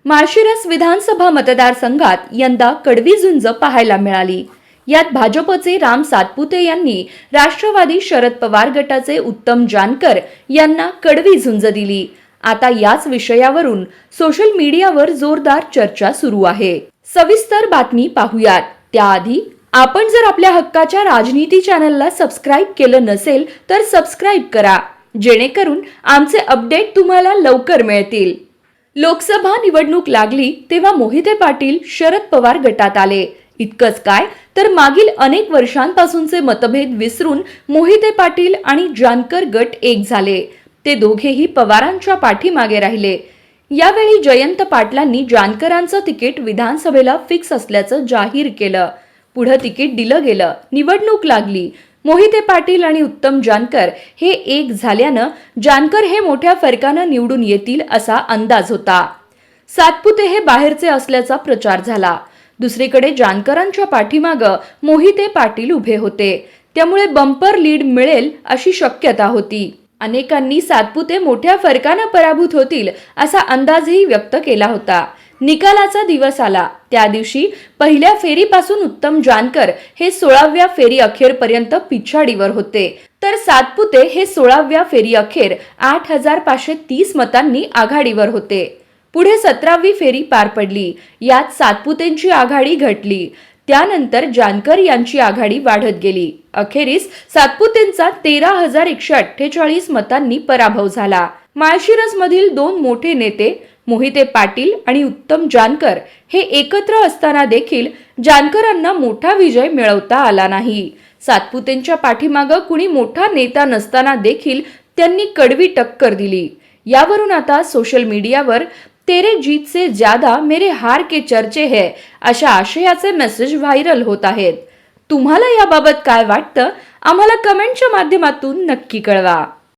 माळशिरस विधानसभा मतदारसंघात यंदा कडवी झुंज पाहायला मिळाली। यात भाजपचे राम सातपुते यांनी राष्ट्रवादी शरद पवार गटाचे उत्तम जानकर यांना कडवी झुंज दिली। आता याच विषयावरून सोशल मीडियावर जोरदार चर्चा सुरू आहे। सविस्तर बातमी पाहूयात। त्याआधी आपण जर आपल्या हक्काच्या राजनीती चॅनलला सबस्क्राइब केलं नसेल तर सबस्क्राइब करा, जेणेकरून आमचे अपडेट तुम्हाला लवकर मिळतील। लोकसभा निवडणूक लागली तेव्हा मोहिते पाटील शरद पवार गटात आले। इतकंच काय तर मागील अनेक वर्षांपासूनचे मतभेद विसरून मोहिते पाटील आणि जानकर गट एक झाले। ते दोघेही पवारांच्या पाठीमागे राहिले। यावेळी जयंत पाटलांनी जानकरांचं तिकीट विधानसभेला फिक्स असल्याचं जाहीर केलं। पुढे तिकीट दिलं गेलं, निवडणूक लागली। मोहिते पाटील आणि उत्तम जानकर हे एक झाल्यानं जानकर हे मोठ्या फरकानं निवडून येतील असा अंदाज होता। सातपुते हे बाहेरचे असल्याचा प्रचार झाला। दुसरीकडे जानकरांच्या पाठीमागं मोहिते पाटील उभे होते, त्यामुळे बंपर लीड मिळेल अशी शक्यता होती। अनेकांनी सातपुते मोठ्या फरकानं पराभूत होतील असा अंदाजही व्यक्त केला होता। निकालाचा दिवस आला त्या दिवशी पहिल्या फेरीपासून उत्तम जानकर हे 16व्या फेरी अखेरपर्यंत पिछाडीवर होते, तर सातपुते हे 16व्या फेरी अखेर 8530 मतांनी आघाडीवर होते। पुढे 17वी फेरी पार पडली, यात सातपुतेंची आघाडी घटली। त्यानंतर जानकर यांची आघाडी वाढत गेली। अखेरीस सातपुतेंचा 13148 मतांनी पराभव झाला। माळशिरस मधील दोन मोठे नेते मोहिते पाटील आणि उत्तम जानकर हे एकत्र असताना देखील जानकरांना मोठा विजय मिळवता आला नाही। सातपुतेंच्या पाठीमागं कुणी मोठा नेता नसताना देखील त्यांनी कडवी टक्कर दिली। यावरून आता सोशल मीडियावर तेरे जीत से ज्यादा मेरे हार के चर्चे है अशा आशयाचे मेसेज व्हायरल होत आहेत। तुम्हाला याबाबत काय वाटतं आम्हाला कमेंटच्या माध्यमातून नक्की कळवा।